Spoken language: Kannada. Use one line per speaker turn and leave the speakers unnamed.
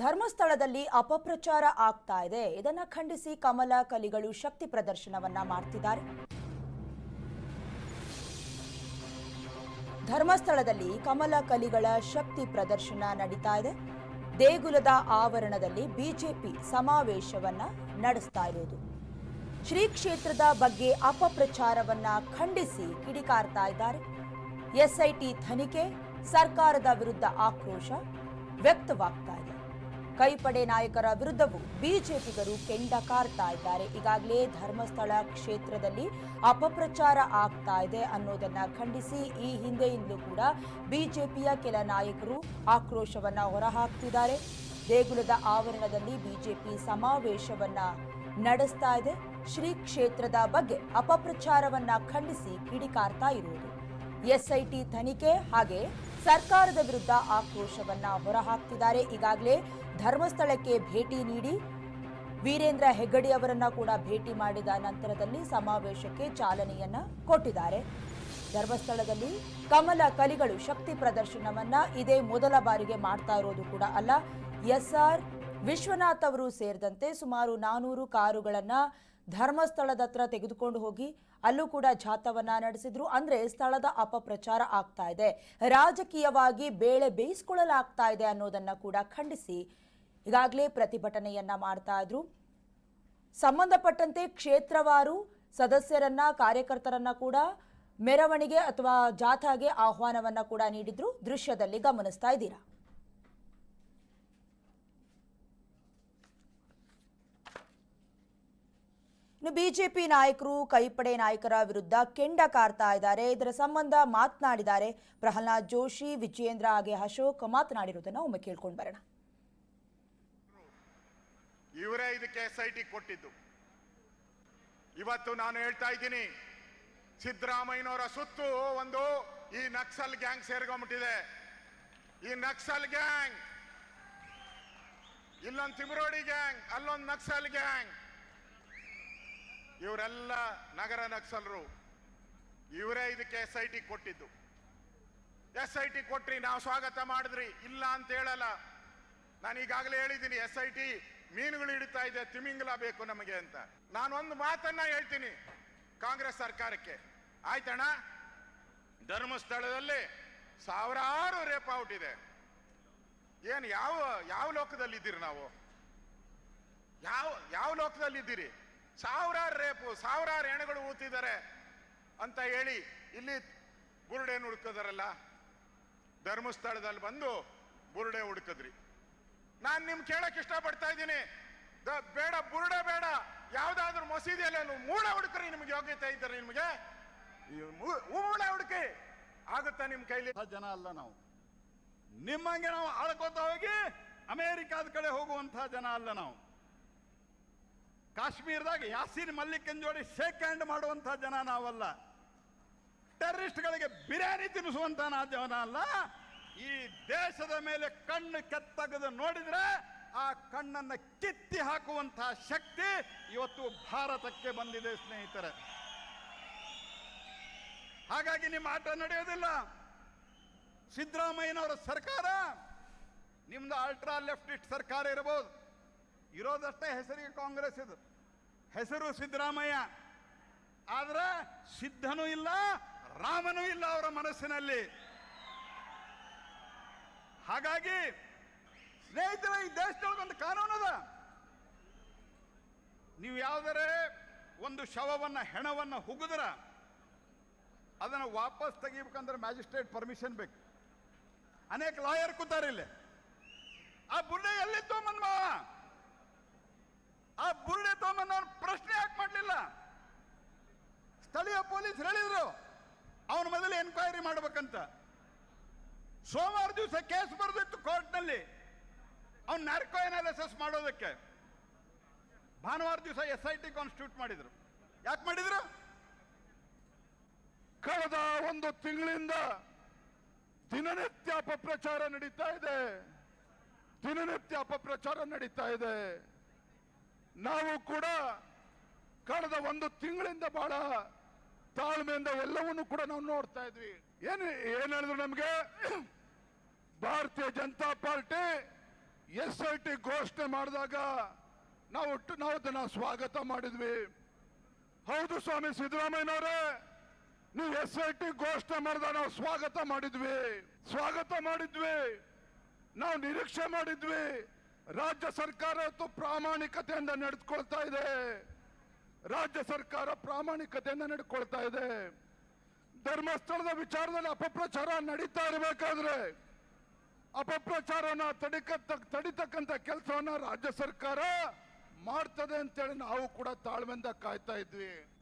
ಧರ್ಮಸ್ಥಳದಲ್ಲಿ ಅಪಪ್ರಚಾರ ಆಗ್ತಾ ಇದೆ. ಇದನ್ನ ಖಂಡಿಸಿ ಕಮಲ ಕಲಿಗಳು ಶಕ್ತಿ ಪ್ರದರ್ಶನವನ್ನ ಮಾಡ್ತಿದ್ದಾರೆ. ಧರ್ಮಸ್ಥಳದಲ್ಲಿ ಕಮಲ ಕಲಿಗಳ ಶಕ್ತಿ ಪ್ರದರ್ಶನ ನಡೀತಾ ಇದೆ. ದೇಗುಲದ ಆವರಣದಲ್ಲಿ ಬಿಜೆಪಿ ಸಮಾವೇಶವನ್ನ ನಡೆಸ್ತಾ ಇರೋದು. ಶ್ರೀ ಕ್ಷೇತ್ರದ ಬಗ್ಗೆ ಅಪಪ್ರಚಾರವನ್ನ ಖಂಡಿಸಿ ಕಿಡಿಕಾರ್ತಾ ಇದ್ದಾರೆ. ಎಸ್ಐಟಿ ತನಿಖೆ, ಸರ್ಕಾರದ ವಿರುದ್ಧ ಆಕ್ರೋಶ ವ್ಯಕ್ತವಾಗ್ತಾ ಇದೆ. ಕೈಪಡೆ ನಾಯಕರ ವಿರುದ್ಧವೂ ಬಿಜೆಪಿಗರು ಕೆಂಡ ಕಾರ್ತಾ ಇದ್ದಾರೆ. ಈಗಾಗಲೇ ಧರ್ಮಸ್ಥಳ ಕ್ಷೇತ್ರದಲ್ಲಿ ಅಪಪ್ರಚಾರ ಆಗ್ತಾ ಇದೆ ಅನ್ನೋದನ್ನ ಖಂಡಿಸಿ ಈ ಹಿಂದೆಯಿಂದಲೂ ಕೂಡ ಬಿಜೆಪಿಯ ಕೆಲ ನಾಯಕರು ಆಕ್ರೋಶವನ್ನ ಹೊರಹಾಕ್ತಿದ್ದಾರೆ. ದೇಗುಲದ ಆವರಣದಲ್ಲಿ ಬಿಜೆಪಿ ಸಮಾವೇಶವನ್ನ ನಡೆಸ್ತಾ ಇದೆ. ಶ್ರೀ ಕ್ಷೇತ್ರದ ಬಗ್ಗೆ ಅಪಪ್ರಚಾರವನ್ನ ಖಂಡಿಸಿ ಕಿಡಿಕಾರ್ತಾ ಇರುವುದು. ಎಸ್ಐಟಿ ತನಿಖೆ ಹಾಗೆ ಸರ್ಕಾರದ ವಿರುದ್ಧ ಆಕ್ರೋಶವನ್ನ ಹೊರಹಾಕ್ತಿದ್ದಾರೆ. ಈಗಾಗಲೇ ಧರ್ಮಸ್ಥಳಕ್ಕೆ ಭೇಟಿ ನೀಡಿ ವೀರೇಂದ್ರ ಹೆಗ್ಗಡೆ ಅವರನ್ನ ಕೂಡ ಭೇಟಿ ಮಾಡಿದ ನಂತರದಲ್ಲಿ ಸಮಾವೇಶಕ್ಕೆ ಚಾಲನೆಯನ್ನ ಕೊಟ್ಟಿದ್ದಾರೆ. ಧರ್ಮಸ್ಥಳದಲ್ಲಿ ಕಮಲ ಕಲಿಗಳು ಶಕ್ತಿ ಪ್ರದರ್ಶನವನ್ನ ಇದೇ ಮೊದಲ ಬಾರಿಗೆ ಮಾಡ್ತಾ ಇರೋದು ಕೂಡ ಅಲ್ಲ. ಎಸ್ಆರ್ ವಿಶ್ವನಾಥ್ ಅವರು ಸೇರಿದಂತೆ ಸುಮಾರು 400 ಕಾರುಗಳನ್ನ ಧರ್ಮಸ್ಥಳದ ಹತ್ರ ತೆಗೆದುಕೊಂಡು ಹೋಗಿ ಅಲ್ಲೂ ಕೂಡ ಜಾಥವನ್ನ ನಡೆಸಿದ್ರು. ಅಂದ್ರೆ ಸ್ಥಳದ ಅಪಪ್ರಚಾರ ಆಗ್ತಾ ಇದೆ, ರಾಜಕೀಯವಾಗಿ ಬೇಳೆ ಬೇಯಿಸಿಕೊಳ್ಳಲಾಗ್ತಾ ಇದೆ ಅನ್ನೋದನ್ನ ಕೂಡ ಖಂಡಿಸಿ ಈಗಾಗಲೇ ಪ್ರತಿಭಟನೆಯನ್ನ ಮಾಡ್ತಾ ಇದ್ರು. ಸಂಬಂಧಪಟ್ಟಂತೆ ಕ್ಷೇತ್ರವಾರು ಸದಸ್ಯರನ್ನ, ಕಾರ್ಯಕರ್ತರನ್ನ ಕೂಡ ಮೆರವಣಿಗೆ ಅಥವಾ ಜಾಥಾಗೆ ಆಹ್ವಾನವನ್ನ ಕೂಡ ನೀಡಿದ್ರು. ದೃಶ್ಯದಲ್ಲಿ ಗಮನಿಸ್ತಾ ಇದ್ದೀರಾ. ಬಿಜೆಪಿ ನಾಯಕರು ಕೈಪಡೆ ನಾಯಕರ ವಿರುದ್ಧ ಕೆಂಡ ಕಾರ್ತಾ ಇದ್ದಾರೆ. ಇದರ ಸಂಬಂಧ ಮಾತನಾಡಿದ್ದಾರೆ ಪ್ರಹ್ಲಾದ್ ಜೋಶಿ, ವಿಜಯೇಂದ್ರ ಹಾಗೆ ಅಶೋಕ್ ಮಾತನಾಡಿರೋದನ್ನ ಒಮ್ಮೆ ಕೇಳ್ಕೊಂಡು ಬರೋಣ.
ಇವರೇ ಇದಕ್ಕೆ ಎಸ್ಐಟಿ ಕೊಟ್ಟಿದ್ದು. ಇವತ್ತು ನಾನು ಹೇಳ್ತಾ ಇದ್ದೀನಿ, ಸಿದ್ದರಾಮಯ್ಯನವರ ಸುತ್ತು ಒಂದು ಈ ನಕ್ಸಲ್ ಗ್ಯಾಂಗ್ ಸೇರ್ಕೊಂಡ್ಬಿಟ್ಟಿದೆ. ಈ ನಕ್ಸಲ್ ಗ್ಯಾಂಗ್, ಇಲ್ಲೊಂದು ತಿಮರೋಡಿ ಗ್ಯಾಂಗ್, ಅಲ್ಲೊಂದು ನಕ್ಸಲ್ ಗ್ಯಾಂಗ್. ಇವರೆಲ್ಲ ನಗರ ನಕ್ಸಲರು. ಇವರೇ ಇದಕ್ಕೆ ಎಸ್ಐಟಿ ಕೊಟ್ಟಿದ್ದು. ಎಸ್ಐಟಿ ಕೊಟ್ರಿ, ನಾವು ಸ್ವಾಗತ ಮಾಡಿದ್ರಿ, ಇಲ್ಲ ಅಂತ ಹೇಳಲ್ಲ. ನಾನು ಈಗಾಗಲೇ ಹೇಳಿದ್ದೀನಿ, ಎಸ್ಐಟಿ ಮೀನುಗಳು ಹಿಡಿತಾ ಇದೆ, ತಿಮಿಂಗಲ ಬೇಕು ನಮಗೆ ಅಂತ. ನಾನೊಂದು ಮಾತನ್ನ ಹೇಳ್ತೀನಿ ಕಾಂಗ್ರೆಸ್ ಸರ್ಕಾರಕ್ಕೆ. ಆಯ್ತಣ್ಣ, ಧರ್ಮಸ್ಥಳದಲ್ಲಿ ಸಾವಿರಾರು ರೇಪ್ ಔಟ್ ಇದೆ. ಏನು ಯಾವ ಲೋಕದಲ್ಲಿ ಇದ್ದೀರಿ? ನಾವು ಯಾವ ಲೋಕದಲ್ಲಿ ಇದ್ದೀರಿ? ಸಾವಿರಾರು ರೇಪು, ಸಾವಿರಾರು ಹೆಣಗಳು ಊತಿದ್ದಾರೆ ಅಂತ ಹೇಳಿ ಇಲ್ಲಿ ಬುರುಡೆಯನ್ನು ಹುಡುಕಿದಾರಲ್ಲ. ಧರ್ಮಸ್ಥಳದಲ್ಲಿ ಬಂದು ಬುರುಡೆ ಹುಡುಕಿದ್ರಿ. ನಾನು ನಿಮ್ ಕೇಳಕ್ ಇಷ್ಟಪಡ್ತಾ ಇದ್ದೀನಿ, ಬೇಡ ಬುರುಡೆ ಬೇಡ, ಯಾವ್ದಾದ್ರು ಮಸೀದಿಯಲ್ಲಿ ಮೂಳೆ ಹುಡುಕ್ರಿ. ನಿಮ್ಗೆ ಯೋಗ್ಯತೆ ಇದ್ದಾರೆ, ನಿಮ್ಗೆ ಮೂಳೆ ಹುಡುಕಿ ಆಗುತ್ತಾ ನಿಮ್ ಕೈಲಿ?
ಜನ ಅಲ್ಲ ನಾವು, ನಿಮ್ಮಂಗೆ ನಾವು ಆಳ್ಕೋತ ಹೋಗಿ ಅಮೆರಿಕಾದ ಕಡೆ ಹೋಗುವಂತಹ ಜನ ಅಲ್ಲ ನಾವು. ಕಾಶ್ಮೀರದಾಗ ಯಾಸೀನ್ ಮಲ್ಲಿಕನ್ ಜೋಡಿ ಶೇಕ್ ಹ್ಯಾಂಡ್ ಮಾಡುವಂತಹ ಜನ ನಾವಲ್ಲ. ಟೆರರಿಸ್ಟ್ಗಳಿಗೆ ಬಿರಿಯಾನಿ ತಿನ್ನಿಸುವಂತ ಜನ ಅಲ್ಲ. ಈ ದೇಶದ ಮೇಲೆ ಕಣ್ಣು ಕೆತ್ತಗದು ನೋಡಿದ್ರೆ ಆ ಕಣ್ಣನ್ನ ಕಿತ್ತಿ ಹಾಕುವಂತಹ ಶಕ್ತಿ ಇವತ್ತು ಭಾರತಕ್ಕೆ ಬಂದಿದೆ ಸ್ನೇಹಿತರೆ. ಹಾಗಾಗಿ ನಿಮ್ಮ ಆಟ ನಡೆಯೋದಿಲ್ಲ. ಸಿದ್ದರಾಮಯ್ಯನವರ ಸರ್ಕಾರ ನಿಮ್ದು ಅಲ್ಟ್ರಾ ಲೆಫ್ಟಿಸ್ಟ್ ಸರ್ಕಾರ ಇರಬಹುದು, ಇರೋದಷ್ಟೇ ಹೆಸರಿಗೆ ಕಾಂಗ್ರೆಸ್. ಇದು ಹೆಸರು ಸಿದ್ದರಾಮಯ್ಯ, ಆದ್ರೆ ಸಿದ್ಧನೂ ಇಲ್ಲ, ರಾಮನೂ ಇಲ್ಲ ಅವರ ಮನಸ್ಸಿನಲ್ಲಿ. ಹಾಗಾಗಿ ಸ್ನೇಹಿತರೆ, ಈ ದೇಶದೊಳಗೊಂದು ಕಾನೂನು ಅದ. ನೀವು ಯಾವುದರೆ ಒಂದು ಶವವನ್ನ, ಹೆಣವನ್ನ ಹುಗಿದ್ರ ಅದನ್ನು ವಾಪಸ್ ತೆಗಿಬೇಕಂದ್ರೆ ಮ್ಯಾಜಿಸ್ಟ್ರೇಟ್ ಪರ್ಮಿಷನ್ ಬೇಕು. ಅನೇಕ ಲಾಯರ್ ಕೂತಾರೆ ಇಲ್ಲಿ. ಆ ಬುರ್ಡೆ ಎಲ್ಲಿ ತಗೊಂಬಂದ? ಆ ಬುರ್ಡೆ ತಗೊಂಬಂದ ಪ್ರಶ್ನೆ ಯಾಕೆ ಮಾಡಲಿಲ್ಲ? ಸ್ಥಳೀಯ ಪೊಲೀಸ್ ಹೇಳಿದ್ರು ಅವನ ಮೊದಲು ಎನ್ಕ್ವೈರಿ ಮಾಡ್ಬೇಕಂತ. ಸೋಮವಾರ ದಿವಸ ಕೇಸ್ ಬರೆದಿತ್ತು ಕೋರ್ಟ್ನಲ್ಲಿ ಅವನ್ ನಾರ್ಕೋ ಅನಾಲಿಸಿಸ್ ಮಾಡೋದಕ್ಕೆ. ಭಾನುವಾರ ದಿವಸ ಎಸ್ಐಟಿ ಕಾನ್ಸ್ಟಿಟ್ಯೂಟ್ ಮಾಡಿದ್ರು. ಯಾಕೆ ಮಾಡಿದ್ರು?
ಕಳೆದ ಒಂದು ತಿಂಗಳಿಂದ ದಿನನಿತ್ಯ ಅಪಪ್ರಚಾರ ನಡೀತಾ ಇದೆ, ದಿನನಿತ್ಯ ಅಪಪ್ರಚಾರ ನಡೀತಾ ಇದೆ. ನಾವು ಕೂಡ ಕಳೆದ ಒಂದು ತಿಂಗಳಿಂದ ಬಹಳ ತಾಳ್ಮೆಯಿಂದ ಎಲ್ಲವನ್ನೂ ಕೂಡ ನಾವು ನೋಡ್ತಾ ಇದ್ವಿ. ಏನ್ ಹೇಳಿದ್ರು ನಮ್ಗೆ? ಭಾರತೀಯ ಜನತಾ ಪಾರ್ಟಿ
SIT ಘೋಷಣೆ ಮಾಡಿದಾಗ ನಾವು ಅದನ್ನ ಸ್ವಾಗತ ಮಾಡಿದ್ವಿ. ಹೌದು ಸ್ವಾಮಿ ಸಿದ್ದರಾಮಯ್ಯನವರೇ, ನೀವು SIT ಘೋಷಣೆ ಮಾಡಿದಾಗ ನಾವು ಸ್ವಾಗತ ಮಾಡಿದ್ವಿ. ನಾವು ನಿರೀಕ್ಷೆ ಮಾಡಿದ್ವಿ. ರಾಜ್ಯ ಸರ್ಕಾರ ಇವತ್ತು ಪ್ರಾಮಾಣಿಕತೆಯಿಂದ ನಡೆದುಕೊಳ್ತಾ ಇದೆ. ಧರ್ಮಸ್ಥಳದ ವಿಚಾರದಲ್ಲಿ ಅಪಪ್ರಚಾರ ನಡೀತಾ ಇರಬೇಕಾದ್ರೆ ಅಪಪ್ರಚಾರನ ತಡಿತಕ್ಕಂಥ ಕೆಲಸವನ್ನ ರಾಜ್ಯ ಸರ್ಕಾರ ಮಾಡ್ತದೆ ಅಂತೇಳಿ ನಾವು ಕೂಡ ತಾಳ್ಮೆಯಿಂದ ಕಾಯ್ತಾ ಇದ್ವಿ.